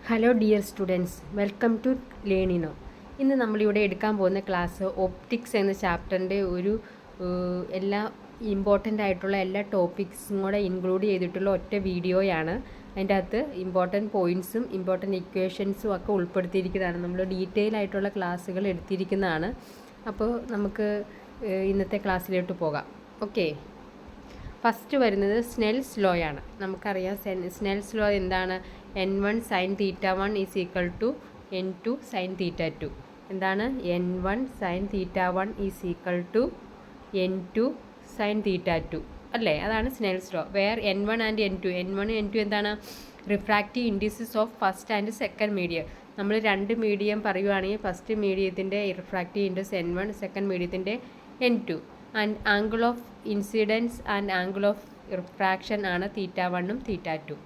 Hello dear students, welcome to ലേണിനോ. ഇന്ന് നമ്മളിവിടെ എടുക്കാൻ പോകുന്ന ക്ലാസ് ഒപ്റ്റിക്സ് എന്ന ചാപ്റ്ററിൻ്റെ എല്ലാ ഇമ്പോർട്ടൻ്റ് ആയിട്ടുള്ള എല്ലാ ടോപ്പിക്സും കൂടെ ഇൻക്ലൂഡ് ചെയ്തിട്ടുള്ള ഒറ്റ വീഡിയോയാണ്. അതിൻ്റെ അകത്ത് ഇമ്പോർട്ടൻറ്റ് പോയിൻറ്റ്സും ഇമ്പോർട്ടൻറ്റ് ഇക്വേഷൻസും ഒക്കെ ഉൾപ്പെടുത്തിയിരിക്കുന്നതാണ്. നമ്മൾ ഡീറ്റെയിൽ ആയിട്ടുള്ള ക്ലാസ്സുകൾ എടുത്തിരിക്കുന്നതാണ്. അപ്പോൾ നമുക്ക് ഇന്നത്തെ ക്ലാസ്സിലോട്ട് പോകാം. ഓക്കെ, ഫസ്റ്റ് വരുന്നത് സ്നെൽസ് ലോ ആണ്. നമുക്കറിയാം സ്നെൽസ് ലോ എന്താണ്? n1 sin θ1 is equal to n2 sin θ2. എന്താണ്? n1 sin θ1 is equal to n2 sin θ2 അല്ലേ? അതാണ് Snell's law. Where n1 and n2 എന്താണ്? Refractive indices of first and second medium. നമ്മൾ രണ്ട് medium പറയുകയാണെങ്കിൽ ഫസ്റ്റ് മീഡിയത്തിൻ്റെ refractive index n1, second മീഡിയത്തിൻ്റെ n2. And angle of incidence and angle of refraction ആണ് θ1 ഉം θ2.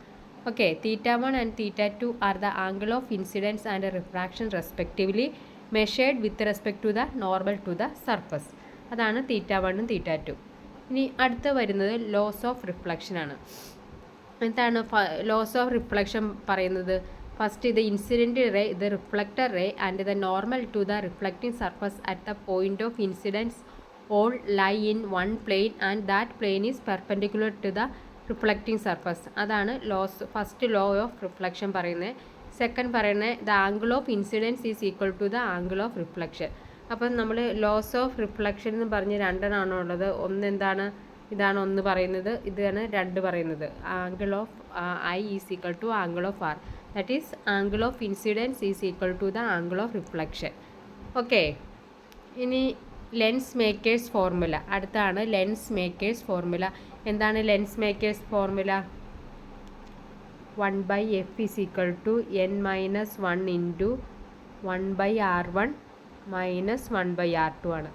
Okay, θ1 and θ2 are the angle of incidence and refraction respectively measured with respect to the normal to the surface. അതാണ് θ1 ഉം θ2. ഇനി അടുത്ത് വരുന്നത് loss of reflection ആണ്. എന്താണ് laws of reflection പറയുന്നത്? First the incident ray, the reflector ray and the normal to the reflecting surface at the point of incidence all lie in one plane and that plane is perpendicular to the reflecting surface. അതാണ് first law of reflection പറയുന്നത്. Second പറയുന്നത് the angle of incidence is equal to the angle of reflection. അപ്പം നമ്മൾ loss of reflection എന്ന് പറഞ്ഞ് രണ്ടെണ്ണമാണ് ഉള്ളത്. ഒന്ന് എന്താണ്? ഇതാണ് ഒന്ന് പറയുന്നത്, ഇതാണ് രണ്ട് പറയുന്നത്. Angle of I is equal to angle of R, that is angle of incidence is equal to the angle of reflection. Okay, ഇനി ലെൻസ് മേക്കേഴ്സ് ഫോർമുല. അടുത്താണ് ലെൻസ് മേക്കേഴ്സ് ഫോർമുല. എന്താണ് lens makers formula? 1/f is equal to n-1 into 1/r1 minus 1/r2 ആണ്.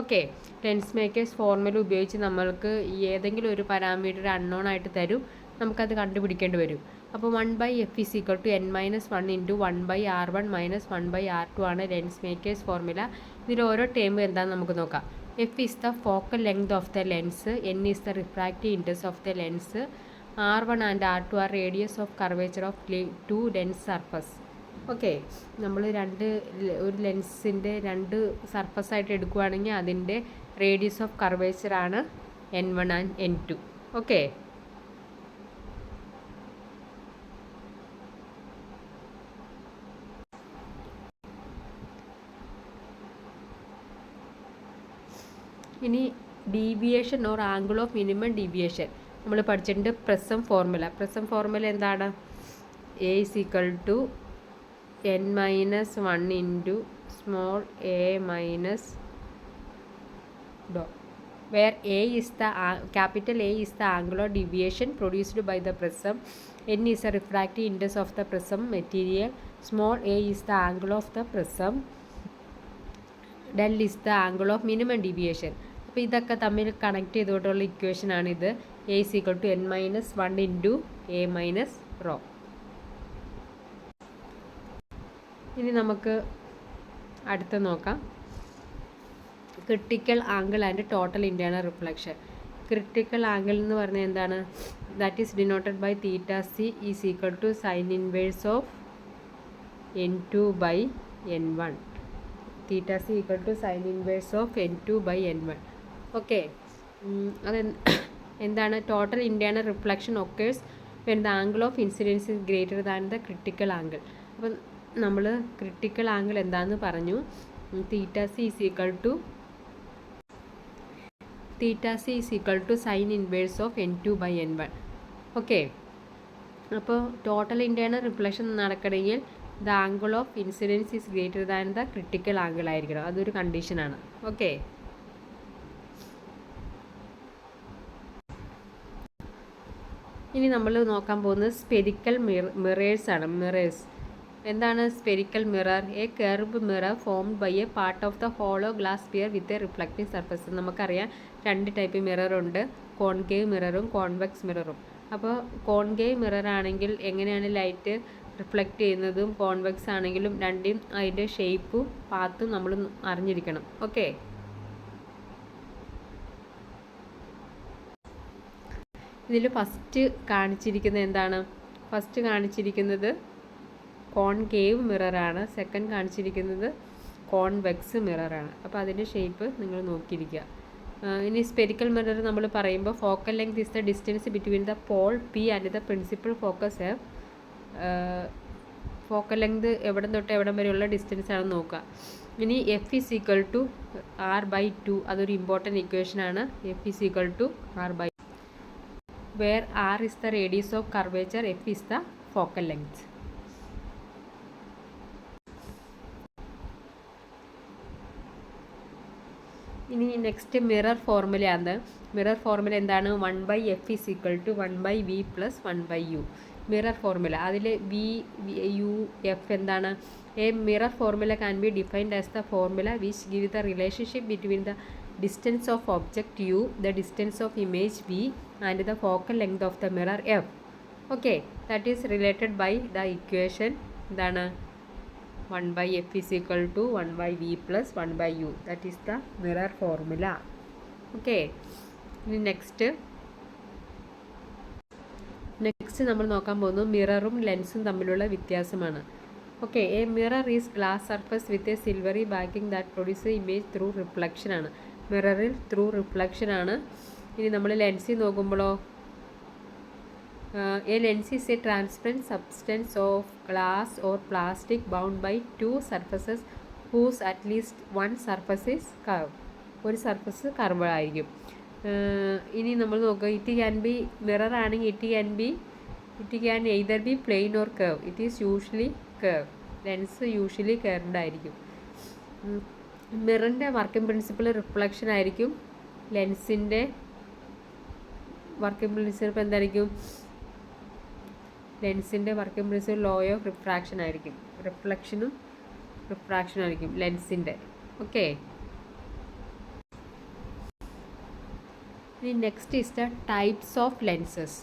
Okay, lens makers formula ഉപയോഗിച്ച് നമ്മൾക്ക് ഏതെങ്കിലും ഒരു parameter unknown ആയിട്ട് തരും, നമുക്കത് കണ്ടുപിടിക്കേണ്ടി വരും. അപ്പോൾ 1/f is equal to n-1 into 1/r1 minus 1/r2 ആണ് ലെൻസ് മേക്കേഴ്സ് ഫോർമുല. ഇതിൽ ഓരോ ടേം എന്താണെന്ന് നമുക്ക് നോക്കാം. F is the focal length of the lens, N is the refractive index of the lens, r1 and r2 are radius of curvature of two lens surface. Okay, നമ്മൾ ഒരു ലെൻസിൻ്റെ രണ്ട് surface ആയിട്ട് എടുക്കുകയാണെങ്കിൽ അതിൻ്റെ റേഡിയസ് ഓഫ് കർവേച്ചർ ആണ് n1 and n2. Okay, ഇനി deviation or angle of minimum deviation നമ്മൾ പഠിച്ചിട്ടുണ്ട്. പ്രിസം ഫോർമുല എന്താണ്? A is equal to n-1 into small A minus ഡോ, where A is the capital A is the angular deviation produced by the prism, n is the refractive index of the prism material, small a is the angle of the prism, del is the angle of minimum deviation. അപ്പോൾ ഇതൊക്കെ തമ്മിൽ connect ചെയ്തുകൊണ്ടുള്ള equation ആണിത്. A is equal to n-1 into A minus റോ. ഇനി നമുക്ക് അടുത്ത് നോക്കാം, critical angle and total internal reflection. Critical angle എന്ന് പറഞ്ഞാൽ എന്താണ്? That is denoted by θc is equal to sine inverse of n2/n1. θc equal to sine inverse of n2/n1. Okay, അത് എന്താണ്? Total internal reflection occurs when the angle of incidence is greater than the critical angle. അപ്പം നമ്മൾ critical angle എന്താണെന്ന് പറഞ്ഞു. θc is equal to sine inverse of n2/n1. Okay, അപ്പോൾ total internal reflection നടക്കണമെങ്കിൽ the angle of incidence is greater than the critical angle ആയിരിക്കണം. അതൊരു കണ്ടീഷനാണ്. Okay, ഇനി നമ്മൾ നോക്കാൻ പോകുന്നത് സ്പെരിക്കൽ മിറേഴ്സ് ആണ്. മിറേഴ്സ് എന്താണ്? Spherical mirror, a curve mirror formed by a part of the hollow glass sphere with a reflecting surface. നമുക്കറിയാം രണ്ട് ടൈപ്പ് മിററുണ്ട്, കോൺകേവ് മിററും കോൺവെക്സ് മിററും. അപ്പോൾ കോൺകേവ് മിറർ ആണെങ്കിൽ എങ്ങനെയാണ് ലൈറ്റ് റിഫ്ലക്റ്റ് ചെയ്യുന്നതും, കോൺവെക്സ് ആണെങ്കിലും രണ്ടും അതിൻ്റെ ഷേപ്പും പാത്തും നമ്മൾ അറിഞ്ഞിരിക്കണം. ഓക്കെ, ഇതിൽ ഫസ്റ്റ് കാണിച്ചിരിക്കുന്നത് എന്താണ്? ഫസ്റ്റ് കാണിച്ചിരിക്കുന്നത് കോൺകേവ് മിററാണ്. സെക്കൻഡ് കാണിച്ചിരിക്കുന്നത് കോൺവെക്സ് മിററാണ്. അപ്പോൾ അതിൻ്റെ ഷേപ്പ് നിങ്ങൾ നോക്കിയിരിക്കുക. ഇനി സ്പെരിക്കൽ മിറർ നമ്മൾ പറയുമ്പോൾ focal length is the distance between the pole P and the principal focus have. Focal length എവിടെ തൊട്ട് എവിടം വരെയുള്ള ഡിസ്റ്റൻസ് ആണെന്ന് നോക്കുക. ഇനി F is equal to r/2, അതൊരു ഇമ്പോർട്ടൻറ്റ് ഇക്വേഷനാണ്. F is equal to r/2, where r is the radius of curvature, f is the focal length. ഇനി നെക്സ്റ്റ് മിറർ ഫോർമുലയാണ്. മിറർ ഫോർമുല എന്താണ്? 1/f is equal to 1/v plus 1/u. Mirror formula അതിൽ v, u, f എന്താണ്? A mirror formula can be defined as the formula which gives the relationship between the distance of object u, the distance of image v and the focal length of the mirror f. Okay, that is related by the equation എന്താണ്? 1/f is equal to 1/v plus 1/u. That is the mirror formula. Okay, ഇനി next നമ്മൾ നോക്കാൻ പോകുന്നത് മിററും ലെൻസും തമ്മിലുള്ള വ്യത്യാസമാണ്. Okay, a mirror is glass surface with a silvery backing that produce image through reflection ആണ്. മിററിൽ ത്രൂ റിഫ്ലക്ഷൻ ആണ്. ഇനി നമ്മൾ ലെൻസിൽ നോക്കുമ്പോഴോ, a lens is a transparent substance of glass or plastic bound by two surfaces whose at least one surface is curve. ഒരു surface curve ആയിരിക്കും. ഇനി നമ്മൾ നോക്കുക, ഇറ്റ് ക്യാൻ ബി മിറർ ആണെങ്കിൽ it can either be plane or curve. It is usually curve. Lens usually curved ആയിരിക്കും. മിററിൻ്റെ working principle reflection ആയിരിക്കും. ലെൻസിൻ്റെ working principle എന്തായിരിക്കും? ലെൻസിൻ്റെ working principle law of refraction ആയിരിക്കും. റിഫ്ലക്ഷനും റിഫ്രാക്ഷനും ആയിരിക്കും ലെൻസിൻ്റെ. ഓക്കെ, ഇനി next is the types of lenses.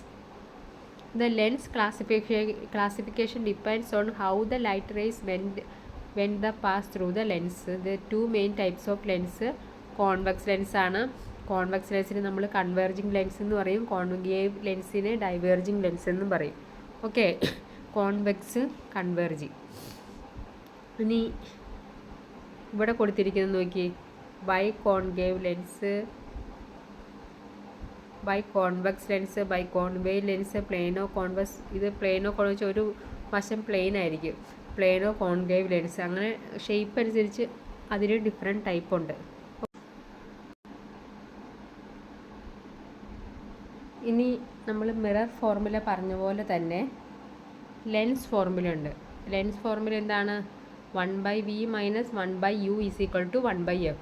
The lens classification depends on how the light rays when they pass through the lens. The two main types of lens, convex lens ആണ്. Convex ലെൻസിനെ നമ്മൾ converging lens എന്ന് പറയും. Concave ലെൻസിനെ diverging lens എന്നും പറയും. Okay, convex, converging. ഇനി ഇവിടെ കൊടുത്തിരിക്കുന്നത് നോക്കി, bi concave lens, bi convex lens, bi concave lens, plano convex. ഇത് പ്ലെയിനോ കോൺവെക്സ് ഒരു വശം പ്ലെയിൻ ആയിരിക്കും. പ്ലെയിനോ കോൺകേവ് ലെൻസ്, അങ്ങനെ ഷേപ്പ് അനുസരിച്ച് അതിന് ഡിഫറെൻറ്റ് ടൈപ്പ് ഉണ്ട്. ഇനി നമ്മൾ മിറർ ഫോർമുല പറഞ്ഞ പോലെ തന്നെ ലെൻസ് ഫോർമുല ഉണ്ട്. ലെൻസ് ഫോർമുല എന്താണ്? 1/v minus 1/u is equal to 1/f.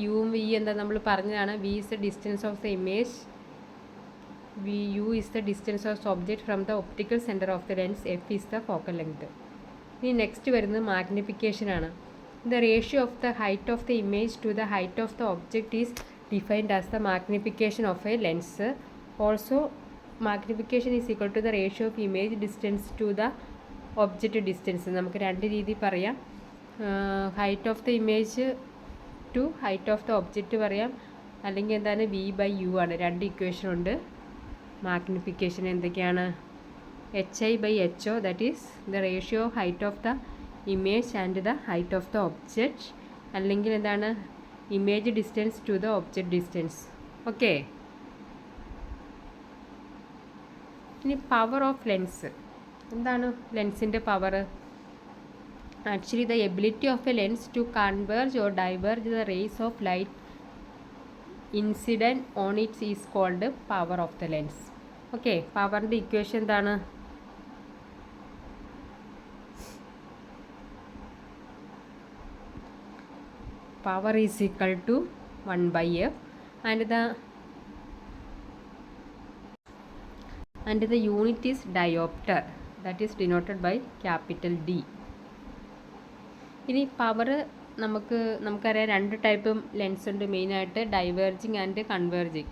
യുവും വി എന്താ നമ്മൾ പറഞ്ഞതാണ്. V is the distance of the image, u is the distance of object from the optical centre of the lens, f is the focal length. ഇനി next വരുന്നത് മാഗ്നിഫിക്കേഷനാണ്. The ratio of the height of the image to the height of the object is defined as the magnification of a lens. Also magnification is equal to the ratio of image distance to the object distance. നമുക്ക് രണ്ട് രീതി പറയാം. Height of the image to height of the object പറയാം, അല്ലെങ്കിൽ എന്താണ് v/u ആണ്. രണ്ട് equation ഉണ്ട്. മാഗ്നിഫിക്കേഷൻ എന്തൊക്കെയാണ്? hi/ho, that is the ratio of height of the image and the height of the object, അല്ലെങ്കിൽ എന്താണ് image distance to the object distance. Okay, ഇനി പവർ ഓഫ് ലെൻസ്. എന്താണ് ലെൻസിൻ്റെ power? Actually, the ability of a lens to converge or diverge the rays of light incident on it is called power of the lens. Okay, പവറിൻ്റെ equation എന്താണ്? Power is equal to 1/f and the unit is diopter, that is denoted by capital D. ഇനി power നമുക്കറിയാം രണ്ട് ടൈപ്പും lens ഉണ്ട് മെയിനായിട്ട്, diverging and converging.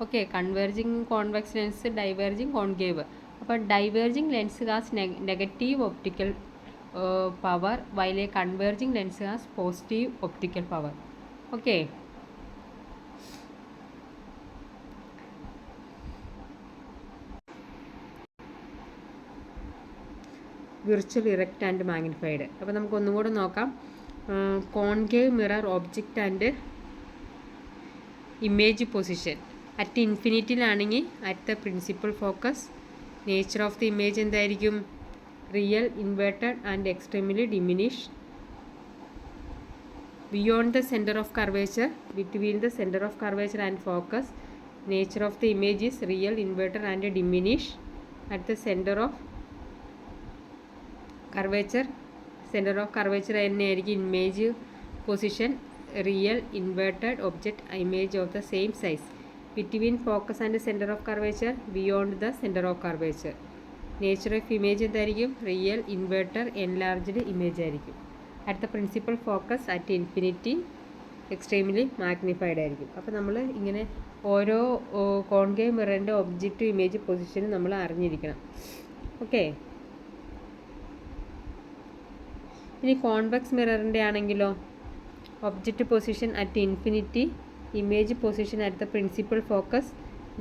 Okay, converging convex lens, diverging concave. അപ്പോൾ diverging lens has negative optical power while a converging lens has positive optical power. Okay, virtual erect and magnified. അപ്പോൾ നമുക്കൊന്നും കൂടെ നോക്കാം. Concave mirror object and image position. At ഇൻഫിനിറ്റിയിലാണെങ്കിൽ at the principal focus. Nature of the image എന്തായിരിക്കും? Real, inverted and extremely diminish. Beyond the centre of curvature, between the centre of curvature and focus. Nature of the image is real, inverted and diminish. At the centre of curvature, centre of curvature തന്നെയായിരിക്കും image position. Real, inverted object image of the same size. Between focus and centre of curvature, beyond the centre of curvature. Nature of image എന്തായിരിക്കും? Real, inverted, enlarged image ആയിരിക്കും. At the principal focus at infinity extremely magnified ആയിരിക്കും. അപ്പോൾ നമ്മൾ ഇങ്ങനെ ഓരോ concave മിററിൻ്റെ object image പൊസിഷനും നമ്മൾ അറിഞ്ഞിരിക്കണം. ഓക്കെ. ഇനി കോൺവെക്സ് മിററിൻ്റെ ആണെങ്കിലോ, object position at infinity, image position at the principal focus.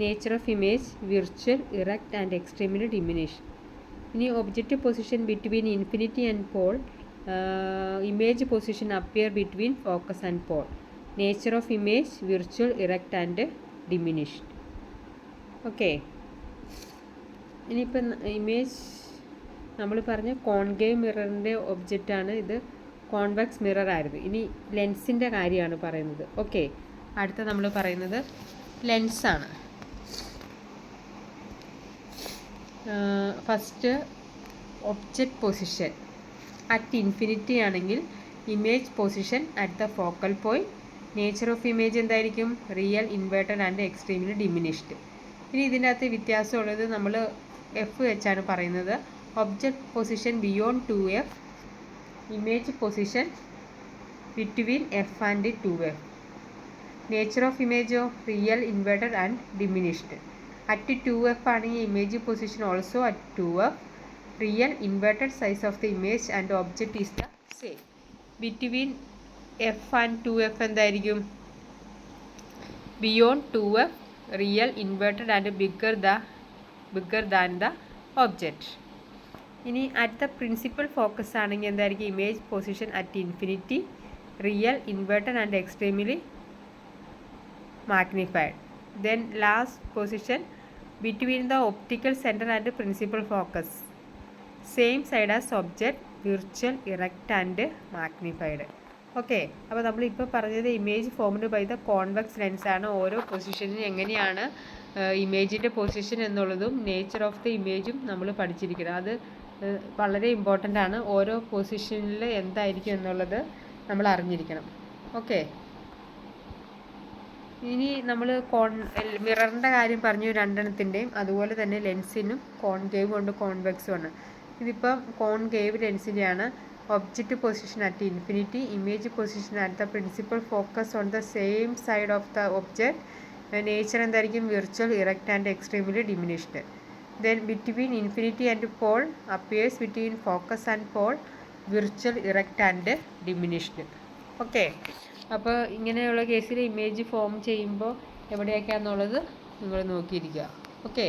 Nature of image virtual, erect and extremely diminish. ഇനി object position between infinity and pole, image position appear between focus and pole. Nature of image virtual, erect and diminished. Okay. ഇനിയിപ്പം image നമ്മൾ പറഞ്ഞ concave മിററിൻ്റെ ഒബ്ജക്റ്റാണ് ഇത്. Convex mirror ആയിരുന്നു. ഇനി ലെൻസിൻ്റെ കാര്യമാണ് പറയുന്നത്. Okay. അടുത്ത നമ്മൾ പറയുന്നത് ലെൻസാണ്. First object position at infinity ആണെങ്കിൽ image position at the focal point. Nature of image എന്തായിരിക്കും? Real, inverted and extremely diminished. ഇനി ഇതിൻ്റെ അകത്ത് വ്യത്യാസമുള്ളത് നമ്മൾ എഫ് വെച്ചാണ് പറയുന്നത്. Object position beyond 2F, image position between F and 2F. Nature of ഇമേജോ real, inverted and diminished. At 2F ആണെങ്കിൽ image position also at 2F. Real, inverted size of the image and object is the same. Between F and 2F എന്തായിരിക്കും? Beyond 2F, real, inverted and bigger than the object. ഇനി at the principal focus ആണെങ്കിൽ എന്തായിരിക്കും? Image position at infinity, real, inverted and extremely magnified. Then last position between the optical centre and principal focus. Same side as object, virtual, erect and magnified. Okay. അപ്പോൾ നമ്മളിപ്പോൾ പറഞ്ഞത് image formed by the convex ലെൻസാണ്. ഓരോ പൊസിഷനും എങ്ങനെയാണ് ഇമേജിൻ്റെ position എന്നുള്ളതും nature of the ഇമേജും നമ്മൾ പഠിച്ചിരിക്കണം. അത് വളരെ ഇമ്പോർട്ടൻ്റ് ആണ്. ഓരോ പൊസിഷനിൽ എന്തായിരിക്കും എന്നുള്ളത് നമ്മൾ അറിഞ്ഞിരിക്കണം. ഓക്കെ. ഇനി നമ്മൾ മിററിൻ്റെ കാര്യം പറഞ്ഞു രണ്ടെണ്ണത്തിൻ്റെയും. അതുപോലെ തന്നെ ലെൻസിനും കോൺകേവും ഉണ്ട്, കോൺവെക്സും ആണ്. ഇതിപ്പം കോൺകേവ് ലെൻസിൻ്റെയാണ്. Object position at infinity, image position at the principal focus on the same side of the object. Nature എന്തായിരിക്കും? Virtual, erect and extremely diminished. Then between infinity and pole appears between focus and pole, virtual, erect and diminished. Okay. അപ്പോൾ ഇങ്ങനെയുള്ള കേസിൽ image form ചെയ്യുമ്പോൾ എവിടെയൊക്കെയാണെന്നുള്ളത് നിങ്ങൾ നോക്കിയിരിക്കുക. Okay.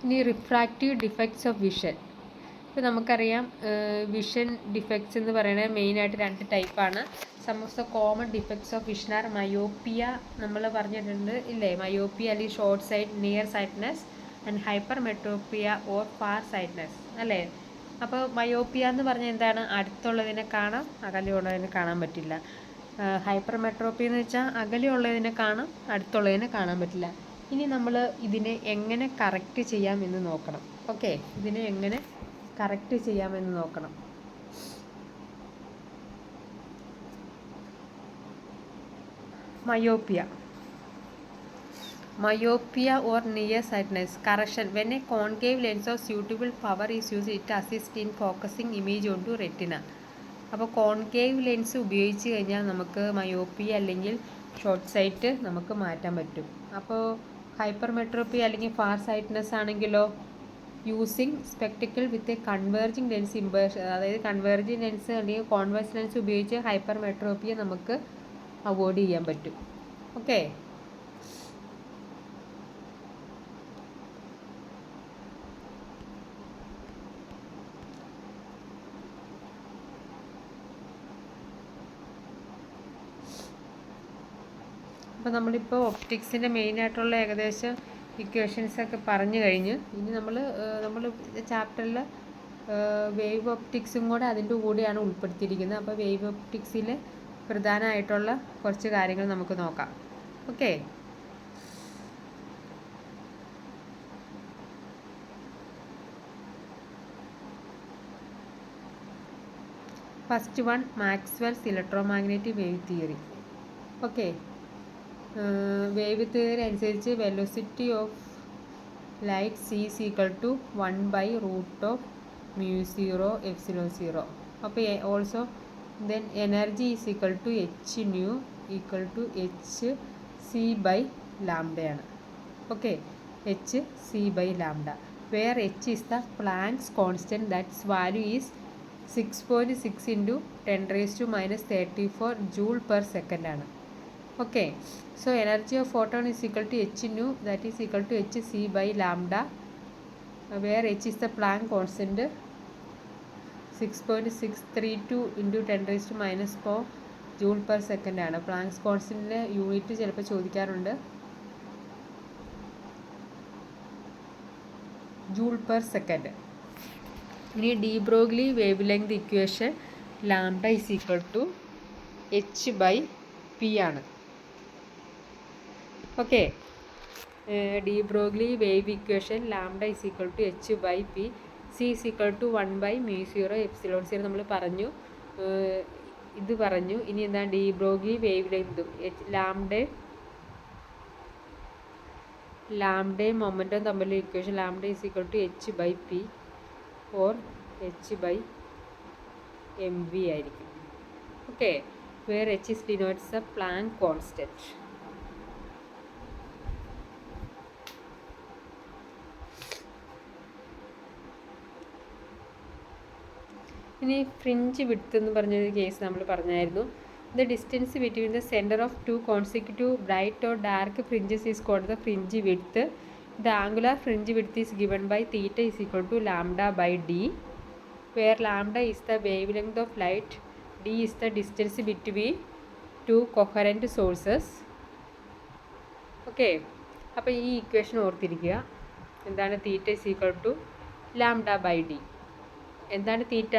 ഇനി refractive defects of vision. ഇപ്പോൾ നമുക്കറിയാം വിഷൻ ഡിഫക്ട്സ് എന്ന് പറയുന്നത് മെയിനായിട്ട് രണ്ട് ടൈപ്പാണ്. Some of the common defects of vision are myopia, നമ്മൾ പറഞ്ഞിട്ടുണ്ട് ഇല്ലേ? മയോപ്പിയ അല്ലെങ്കിൽ short sight, near sightedness and hypermetropia or far sightedness അല്ലേ? അപ്പോൾ മയോപ്പിയ എന്ന് പറഞ്ഞാൽ എന്താണ്? അടുത്തുള്ളതിനെ കാണാം, അകലെയുള്ളതിനെ കാണാൻ പറ്റില്ല. ഹൈപ്പർ മെട്രോപ്പിയ എന്ന് വെച്ചാൽ അകലെയുള്ളതിനെ കാണാം, അടുത്തുള്ളതിനെ കാണാൻ പറ്റില്ല. ഇനി നമ്മൾ ഇതിനെ എങ്ങനെ കറക്റ്റ് ചെയ്യാമെന്ന് നോക്കണം. ഓക്കെ. ഇതിനെ എങ്ങനെ കറക്റ്റ് ചെയ്യാമെന്ന് നോക്കണം. Myopia or nearsightedness correction. When a concave lens of suitable power is used, it assists in focusing image onto retina. അപ്പോൾ കോൺകേവ് ലെൻസ് ഉപയോഗിച്ച് കഴിഞ്ഞാൽ നമുക്ക് മയോപ്പിയ അല്ലെങ്കിൽ ഷോർട്ട് സൈറ്റ് നമുക്ക് മാറ്റാൻ പറ്റും. അപ്പോൾ ഹൈപ്പർ മെട്രോപ്പി അല്ലെങ്കിൽ ഫാർ സൈറ്റ്നെസ് ആണെങ്കിലോ using spectacle with a converging lens ഇമ്പേർഷൻ, അതായത് കൺവേർജിങ് ലെൻസ് അല്ലെങ്കിൽ കോൺവെക്സ് ലെൻസ് ഉപയോഗിച്ച് ഹൈപ്പർ മെട്രോപ്പിയെ നമുക്ക് അവോയ്ഡ് ചെയ്യാൻ പറ്റും. ഓക്കെ. അപ്പോൾ നമ്മളിപ്പോൾ ഒപ്റ്റിക്സിൻ്റെ മെയിനായിട്ടുള്ള ഏകദേശം ഇക്വേഷൻസൊക്കെ പറഞ്ഞു കഴിഞ്ഞ് ഇനി നമ്മൾ ചാപ്റ്ററിൽ വേവ് ഒപ്റ്റിക്സും കൂടെ അതിൻ്റെ കൂടെയാണ് ഉൾപ്പെടുത്തിയിരിക്കുന്നത്. അപ്പോൾ വേവ് ഒപ്റ്റിക്സിൽ പ്രധാനമായിട്ടുള്ള കുറച്ച് കാര്യങ്ങൾ നമുക്ക് നോക്കാം. Okay, first one Maxwell's electromagnetic wave theory. Okay, wave theory അനുസരിച്ച് velocity of light c is equal to 1/√μ0 epsilon 0. അപ്പോൾ also then energy is equal to h nu equal to h c by lambda ആണ്. Okay, h c by lambda where h is the Planck's constant that's value is 6.6 into 10⁻⁻34 joule per second ആണ്. Okay, so energy of photon is equal to h nu, that is equal to h c by lambda, where h is the Planck constant 6.632 into 10⁻⁻4 joule per second ആണ്. Planck's constant unit ചിലപ്പോൾ ചോദിക്കാറുണ്ട്, joule per second. ഇനി de Broglie wavelength equation lambda is equal to h by p ആണ്. Okay, de Broglie wave equation lambda is equal to h by p, c is equal to 1/μ0 epsilon 0 നമ്മൾ പറഞ്ഞു, ഇത് പറഞ്ഞു. ഇനി എന്താണ് de Broglie wave ലെങ്തും ലാംഡയും മൊമെൻറ്റും തമ്മിലുള്ള equation lambda is equal to h by p or h by m v ആയിരിക്കും. Okay, where H is denotes a Planck constant. ഇനി ഫ്രിഞ്ച് വിഡ്ത്ത് എന്ന് പറഞ്ഞൊരു കേസ് നമ്മൾ പറഞ്ഞായിരുന്നു. The distance between the centre of two consecutive bright or dark fringes is called the fringe width. The angular fringe width is given by theta is equal to lambda by D, where lambda is the wavelength of light, d is the distance between two coherent sources. Okay, അപ്പോൾ ഈ equation ഓർത്തിരിക്കുക. എന്താണ് theta is equal to lambda by d. എന്താണ് theta?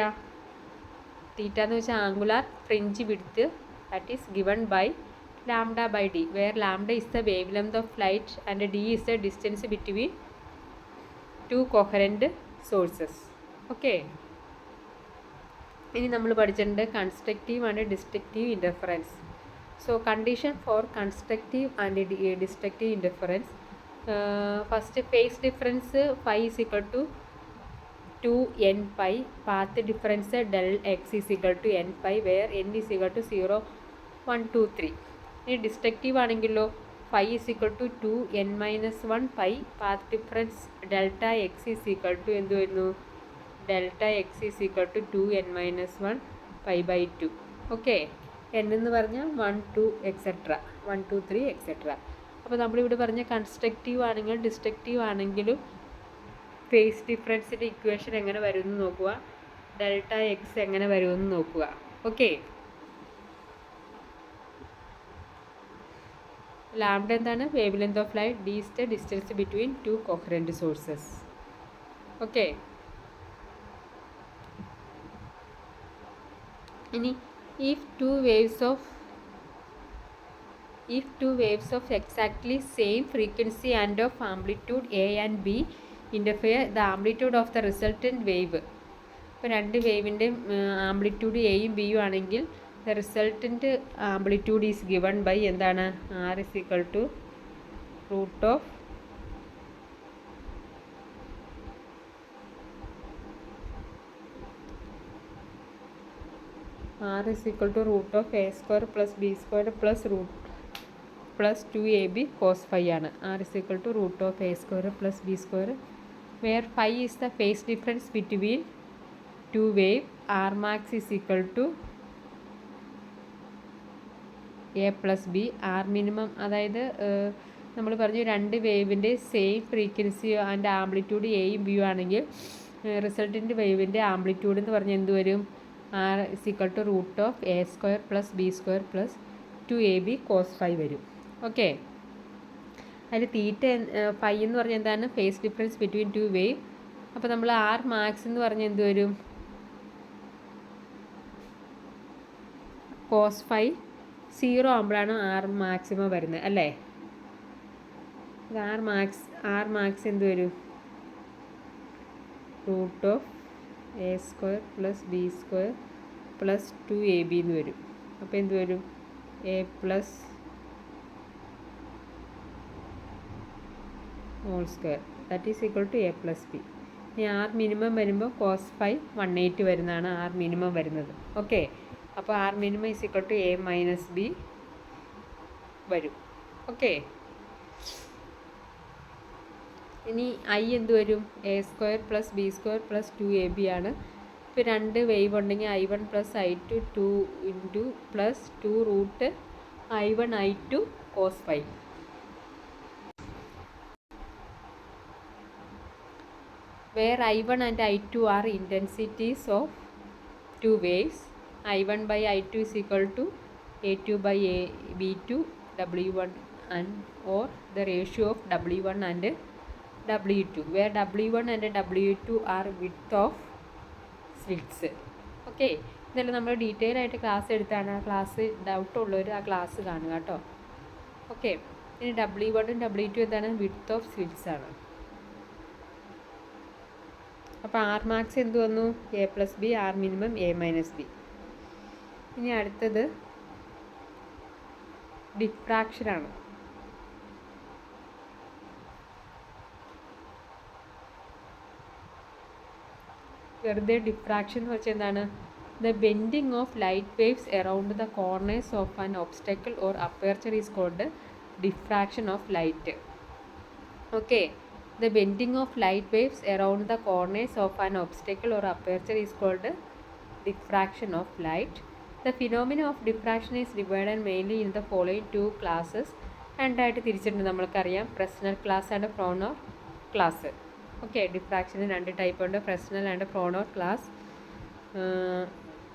Theta എന്ന് വെച്ചാൽ angular fringe width that is given by lambda by d, where lambda is the wavelength of light and d is the distance between two coherent sources. Okay, ഇനി നമ്മൾ പഠിച്ചിട്ടുണ്ട് constructive and destructive interference. So condition for constructive and destructive interference. First phase difference phi is equal to 2n pi, path difference del X is equal to n pi, where n is equal to 0, 1, 2, 3. ഇനി destructive ആണെങ്കിലോ phi is equal to 2n-1 pi, path difference delta X is equal to എന്ത് വരുന്നു? Delta X is equal to 2n-1 pi by 2. Okay, n എന്ന് പറഞ്ഞാൽ 1, 2 etcetera, 1, 2, 3 etcetera. അപ്പോൾ നമ്മളിവിടെ പറഞ്ഞ constructive ആണെങ്കിലും ഡിസ്ട്രക്റ്റീവ് ആണെങ്കിലും ഫേസ് ഡിഫറൻസിൻ്റെ ഇക്വേഷൻ എങ്ങനെ വരുമെന്ന് നോക്കുക, ഡെൽറ്റ എക്സ് എങ്ങനെ വരുമെന്ന് നോക്കുക. ഓക്കെ, ലാംഡ എന്താണ്? Wavelength of light, d is the distance between two coherent sources. Okay, ഇനി if two waves of exactly same frequency and of amplitude a and b interfere, the amplitude of the resultant wave. ഇപ്പോൾ രണ്ട് വേവിൻ്റെയും amplitude എയും ബിയും ആണെങ്കിൽ the resultant amplitude is given by എന്താണ്? R is equal to root of r is equal to root of a square plus b square plus root plus 2ab cos phi ആണ്. r is equal to root of a square plus b square, where phi is the phase difference between two wave. r max is equal to a plus b. r minimum അതായത് നമ്മൾ പറഞ്ഞു രണ്ട് വേവിൻ്റെ same frequency and amplitude എയും ബിയും ആണെങ്കിൽ resultant വേവിൻ്റെ amplitude എന്ന് പറഞ്ഞാൽ എന്ത് വരും? r is equal to root of a square plus b square plus 2ab cos phi വരും. ഓക്കെ. അതിൽ തീറ്റ ഫൈ എന്ന് പറഞ്ഞാൽ എന്താണ്? Phase difference between two wave. അപ്പോൾ നമ്മൾ ആർ മാക്സ് എന്ന് പറഞ്ഞാൽ എന്ത് വരും? കോസ് ഫൈ 0 ആകുമ്പോഴാണ് ആർ മാക്സിമം വരുന്നത് അല്ലേ? ആർ മാക്സ് എന്ത് വരും? Root of A square plus B square plus 2ab എന്ന് വരും. അപ്പോൾ എന്ത് വരും? A plus whole square that is equal to A plus B. ഇനി ആർ മിനിമം വരുമ്പോൾ കോസ് ഫൈ 180 വരുന്നതാണ് ആർ മിനിമം വരുന്നത്. ഓക്കെ. അപ്പോൾ R minimum is equal to A minus B വരും. ഓക്കെ. ഇനി ഐ എന്ത് വരും? A square plus B square plus 2ab ആണ്. ഇപ്പോൾ 2 വേവ് ഉണ്ടെങ്കിൽ I1 plus I2 2 into plus 2 root I1 I2 cos phi. where I1 and I2 are intensities of two waves. I1 by I2 is equal to A2 by B2 W1 and or the ratio of W1 and W2, where W1 and W2 are width of slits. Okay. ഇതെല്ലാം നമ്മൾ detail ആയിട്ട് class എടുത്താണ്. ആ class doubt ഉള്ളവർ ആ class കാണുക കേട്ടോ. Okay. ഇനി W1ഉം W2 എന്താണ്? വിഡ്ത്ത് ഓഫ് സ്ലിറ്റ്സ് ആണ്. അപ്പോൾ ആർ മാക്സ് എന്ത് വന്നു? A plus B, R minimum A minus B. ഇനി അടുത്തത് ഡിഫ്രാക്ഷനാണ്. വെറുതെ ഡിഫ്രാക്ഷൻ എന്ന് വെച്ചാൽ എന്താണ്? The bending of light waves around the corners of an obstacle or aperture is called diffraction of light. Okay. The bending of light waves around the corners of an obstacle or aperture is called diffraction of light. The phenomena of diffraction is divided mainly in the following two classes. രണ്ടായിട്ട് തിരിച്ചിട്ടുണ്ട്. നമ്മൾക്കറിയാം Fresnel class and Fraunhofer class. Okay. ഡിഫ്രാക്ഷന് 2 type ഉണ്ട്, Fresnel and Fraunhofer class.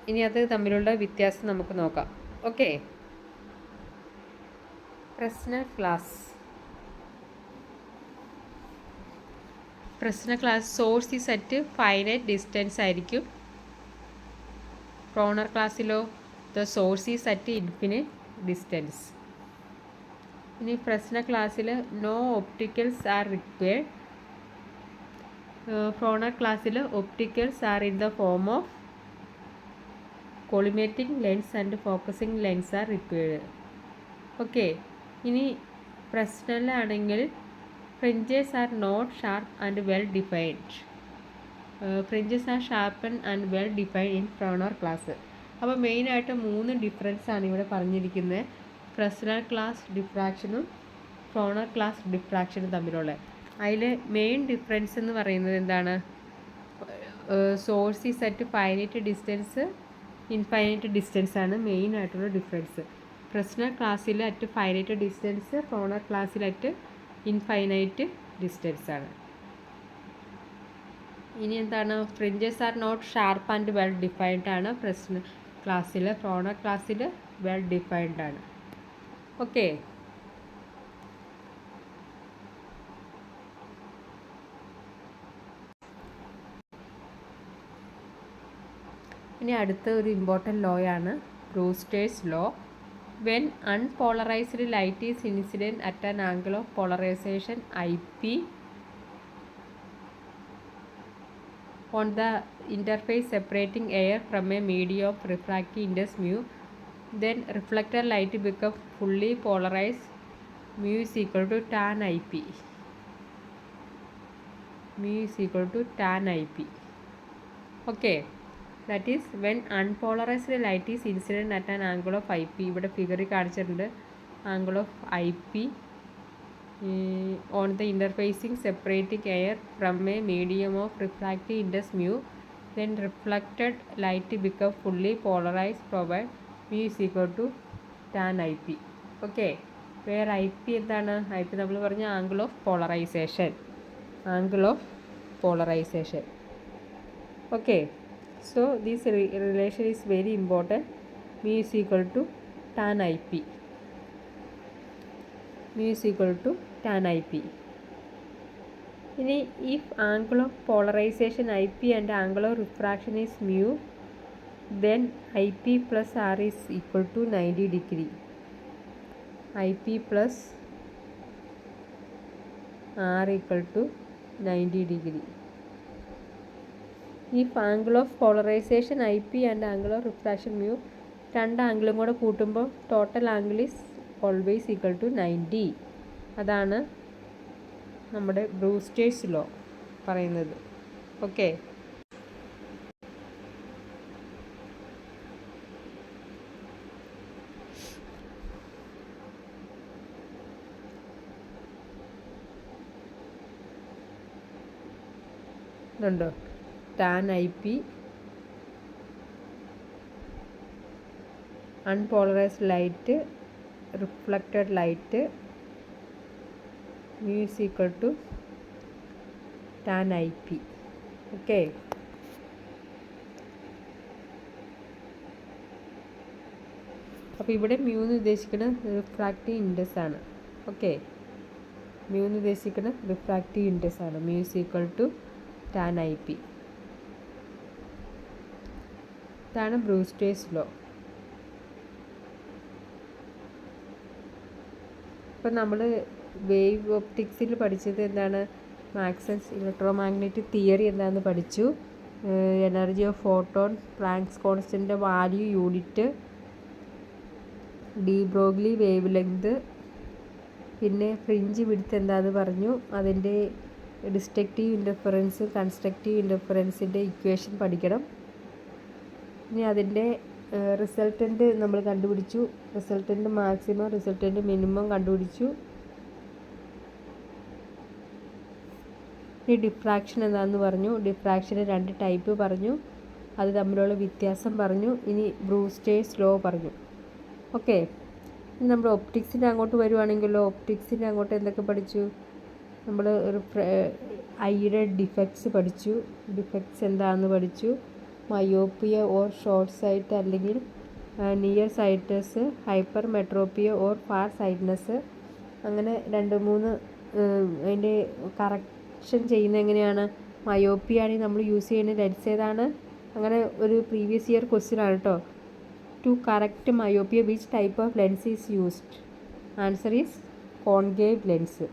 ഇനി അത് തമ്മിലുള്ള വ്യത്യാസം നമുക്ക് നോക്കാം. Okay. Fresnel class. Fresnel class source is at finite distance ആയിരിക്കും. ഫ്രോണർ ക്ലാസ്സിലോ the source is at infinite distance. ഇനി ഫ്രസ്നൽ ക്ലാസ്സിൽ no opticals are required. Fraunhofer ക്ലാസ്സിൽ opticals are in the form of collimating lens and focusing lens are required. Okay. ഇനി ഫ്രസ്നലാണെങ്കിൽ fringes are not sharp and well defined. Fringes are sharpened and well defined in Frohner class. അപ്പോൾ മെയിനായിട്ട് 3 difference ആണ് ഇവിടെ പറഞ്ഞിരിക്കുന്നത്. ഫ്രസ്നൽ class ഡിഫ്രാക്ഷനും ഫ്രോണർ class ഡിഫ്രാക്ഷനും തമ്മിലുള്ള. അതിൽ main difference എന്ന് പറയുന്നത് എന്താണ്? Source is at finite distance, infinite distance ആണ് മെയിൻ ആയിട്ടുള്ള ഡിഫറൻസ്. ഫ്രസ്നൽ ക്ലാസ്സിൽ അറ്റ് ഫൈനൈറ്റ് ഡിസ്റ്റൻസ്, ഫ്രോണർ ക്ലാസ്സിൽ അറ്റ് ഇൻഫൈനൈറ്റ് ഡിസ്റ്റൻസ് ആണ്. ഇനി എന്താണ്? Fringes are not sharp and well defined ആണ് ഫ്രസ്നൽ ക്ലാസ്സിൽ. ഫ്രോണർ ക്ലാസ്സിൽ വെൽ ഡിഫൈൻഡ് ആണ്. ഓക്കെ. ഇനി അടുത്ത ഒരു ഇമ്പോർട്ടൻറ്റ് ലോ ആണ് Brewster's law. When unpolarized light is incident at an angle of polarization IP on the interface separating air from a medium of refractive index mu, then reflected light becomes fully polarized. Mu is equal to tan IP. Mu is equal to tan IP. Okay. That is when unpolarized light is incident at an angle of IP. ഇവിടെ ഫിഗറിൽ കാണിച്ചിട്ടുണ്ട് angle of IP on the interfacing separating air from a medium of refractive index mu, then reflected light become fully polarized provided mu is equal to tan IP. Okay. where IP എന്താണ്? IP നമ്മൾ പറഞ്ഞ angle of polarization. Angle of polarization. Okay. So this relation is very important. Mu is equal to tan IP. mu is equal to tan IP. ഇനി if angle of polarization IP and angle of refraction is mu, then IP plus R is equal to 90 degree. IP plus R equal to 90 degree. If angle of polarization IP and angle of refraction mu, രണ്ട് ആംഗിളും കൂടെ കൂട്ടുമ്പോൾ total angle is always equal to 90. അതാണ് നമ്മുടെ Brewster's law പറയുന്നത്. Okay, ഇതുണ്ടോ tan I P unpolarized light, reflected light, mu is equal to tan IP. Okay, അപ്പോൾ ഇവിടെ mu എന്ന് ഉദ്ദേശിക്കുന്നത് റിഫ്രാക്റ്റീവ് ഇൻഡെക്സ് ആണ്. ഓക്കെ, mu എന്ന് ഉദ്ദേശിക്കുന്നത് റിഫ്രാക്റ്റീവ് ഇൻഡെക്സ് ആണ്. mu is equal to tan IP. ഇതാണ് ബ്രൂസ്റ്റേഴ്സ് ലോ. ഇപ്പം നമ്മൾ വേവ് ഒപ്റ്റിക്സിൽ പഠിച്ചത് എന്താണ്? മാക്സ്വെൽസ് ഇലക്ട്രോമാഗ്നറ്റിക് തിയറി എന്താണെന്ന് പഠിച്ചു. Energy of photon, planks constant value unit, D Broglie wave length, പിന്നെ ഫ്രിഞ്ച് വിഡ്ത്ത് എന്താണെന്ന് പറഞ്ഞു. അതിൻ്റെ ഡിസ്ട്രക്റ്റീവ് ഇൻ്റർഫറൻസ്, കൺസ്ട്രക്റ്റീവ് ഇൻ്റർഫറൻസിൻ്റെ ഇക്വേഷൻ പഠിക്കണം. ഇനി അതിൻ്റെ റിസൾട്ടൻ്റ് നമ്മൾ കണ്ടുപിടിച്ചു. റിസൾട്ടൻ്റ് മാക്സിമം, റിസൾട്ടൻ്റ് മിനിമം കണ്ടുപിടിച്ചു. ഇനി ഡിഫ്രാക്ഷൻ എന്താണെന്ന് പറഞ്ഞു. ഡിഫ്രാക്ഷന് 2 ടൈപ്പ് പറഞ്ഞു. അത് തമ്മിലുള്ള വ്യത്യാസം പറഞ്ഞു. ഇനി ബ്രൂസ്റ്റേഴ്സ് ലോ പറഞ്ഞു. ഓക്കെ, ഇനി നമ്മൾ ഒപ്റ്റിക്സിൻ്റെ അങ്ങോട്ട് വരുവാണെങ്കിലോ, ഒപ്റ്റിക്സിൻ്റെ അങ്ങോട്ട് എന്തൊക്കെ പഠിച്ചു? നമ്മൾ ഐയുടെ ഡിഫക്ട്സ് പഠിച്ചു. ഡിഫക്ട്സ് എന്താണെന്ന് പഠിച്ചു. മയോപ്പിയ ഓർ ഷോർട്ട് സൈറ്റ് അല്ലെങ്കിൽ നിയർ സൈറ്റ്നസ്, ഹൈപ്പർ മെട്രോപ്പിയ ഓർ ഫാർ സൈറ്റ്നസ്, അങ്ങനെ 2-3 അതിൻ്റെ കറക്ഷൻ ചെയ്യുന്നത് എങ്ങനെയാണ്? മയോപ്പിയ ആണെങ്കിൽ നമ്മൾ യൂസ് ചെയ്യുന്ന ലെൻസ് ഏതാണ്? അങ്ങനെ ഒരു പ്രീവിയസ് ഇയർ ക്വസ്റ്റ്യൻ ആണ് കേട്ടോ. To correct myopia which type of lens is used? Answer is concave lens.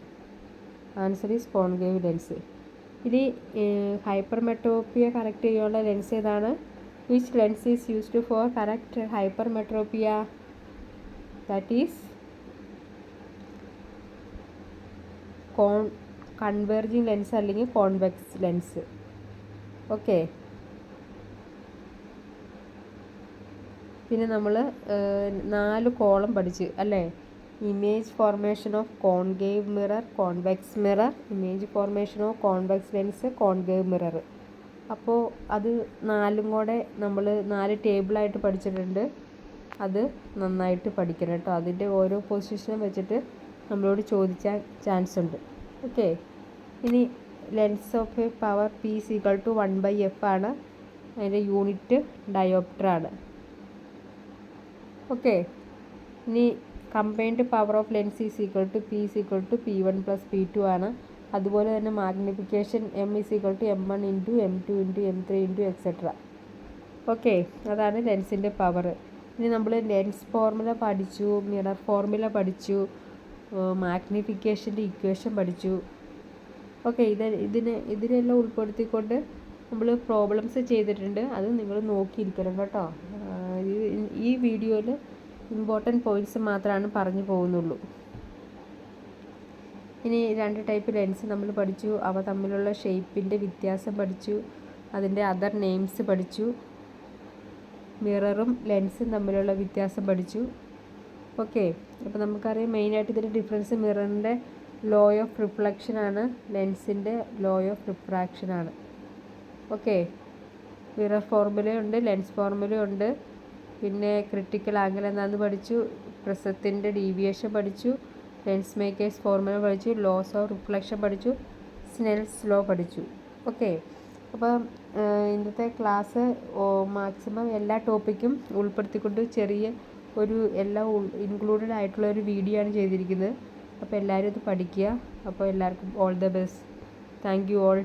Answer is concave lens. ഇനി ഹൈപ്പർ മെട്രോപ്പിയ കറക്റ്റ് ചെയ്യാനുള്ള ലെൻസ് ഏതാണ്? Which lens is used for correct hypermetropia? That is converging lens അല്ലെങ്കിൽ convex lens. Okay, പിന്നെ നമ്മൾ 4 column പഠിച്ച് അല്ലേ? Image formation of concave mirror, convex mirror, image formation of convex lens, concave mirror. അപ്പോൾ അത് 4ഉം കൂടെ നമ്മൾ 4 ടേബിളായിട്ട് പഠിച്ചിട്ടുണ്ട്. അത് നന്നായിട്ട് പഠിക്കണം കേട്ടോ. അതിൻ്റെ ഓരോ പൊസിഷനും വെച്ചിട്ട് നമ്മളോട് ചോദിക്കാൻ ചാൻസ് ഉണ്ട്. ഓക്കെ, ഇനി lens of a power P is equal to 1/f ആണ്. അതിൻ്റെ യൂണിറ്റ് ഡയോപ്റ്റർ ആണ്. ഓക്കെ, ഇനി combined power of lens is equal to P is equal to P1 + P2 ആണ്. അതുപോലെ തന്നെ magnification M is equal to M1 × M2 × M3 × etc. Okay, അതാണ് ലെൻസിൻ്റെ power. ഇനി നമ്മൾ ലെൻസ് ഫോർമുല പഠിച്ചു, മിറർ ഫോർമുല പഠിച്ചു, മാഗ്നിഫിക്കേഷൻ്റെ ഇക്വേഷൻ പഠിച്ചു. ഓക്കെ, ഇതിനെല്ലാം ഉൾപ്പെടുത്തിക്കൊണ്ട് നമ്മൾ പ്രോബ്ലംസ് ചെയ്തിട്ടുണ്ട്. അത് നിങ്ങൾ നോക്കിയിരിക്കണം കേട്ടോ. ഈ വീഡിയോയിൽ ഇമ്പോർട്ടൻറ്റ് പോയിൻറ്റ്സ് മാത്രമാണ് പറഞ്ഞു പോകുന്നുള്ളൂ. ഇനി 2 ടൈപ്പ് ലെൻസ് നമ്മൾ പഠിച്ചു. അവ തമ്മിലുള്ള ഷേപ്പിൻ്റെ വ്യത്യാസം പഠിച്ചു. അതിൻ്റെ അതർ നെയിംസ് പഠിച്ചു. മിററും ലെൻസും തമ്മിലുള്ള വ്യത്യാസം പഠിച്ചു. ഓക്കെ, അപ്പോൾ നമുക്കറിയാം മെയിനായിട്ട് ഇതിൻ്റെ ഡിഫറൻസ് മിററിൻ്റെ ലോ ഓഫ് റിഫ്ലക്ഷനാണ്, ലെൻസിൻ്റെ ലോ ഓഫ് റിഫ്രാക്ഷനാണ്. ഓക്കെ, മിറർ ഫോർമുലയുണ്ട്, ലെൻസ് ഫോർമുലയുണ്ട്. പിന്നെ ക്രിട്ടിക്കൽ ആംഗിൾ എന്താണെന്ന് പഠിച്ചു, പ്രിസത്തിൻ്റെ ഡീവിയേഷൻ പഠിച്ചു, ലെൻസ് മേക്കേഴ്സ് ഫോർമുല പഠിച്ചു, ലോസ് ഓഫ് റിഫ്ലക്ഷൻ പഠിച്ചു, സ്നെൽസ് ലോ പഠിച്ചു. ഓക്കെ, അപ്പോൾ ഇന്നത്തെ ക്ലാസ് മാക്സിമം എല്ലാ ടോപ്പിക്കും ഉൾപ്പെടുത്തിക്കൊണ്ട് ചെറിയ ഒരു എല്ലാം ഇൻക്ലൂഡഡ് ആയിട്ടുള്ള ഒരു വീഡിയോ ആണ് ചെയ്തിരിക്കുന്നത്. അപ്പോൾ എല്ലാവരും ഇത് പഠിക്കുക. അപ്പോൾ എല്ലാവർക്കും all the best. Thank you all.